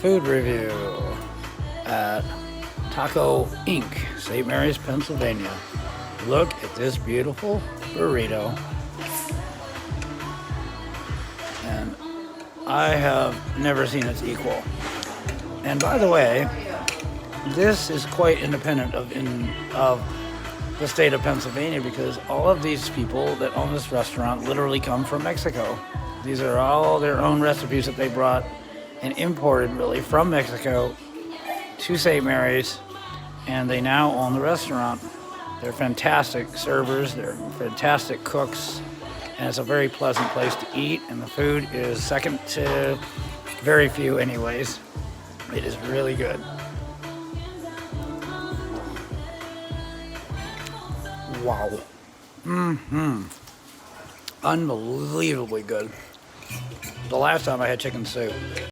food review at Taco Inc., St. Mary's, Pennsylvania. Look at this beautiful burrito. And I have never seen its equal. And by the way, this is quite independent of the state of Pennsylvania, because all of these people that own this restaurant literally come from Mexico. These are all their own recipes that they brought and imported really from Mexico to St. Mary's, and they now own the restaurant. They're fantastic servers, they're fantastic cooks, and it's a very pleasant place to eat, and the food is second to very few anyways. It is really good. Wow. Unbelievably good. The last time I had chicken soup,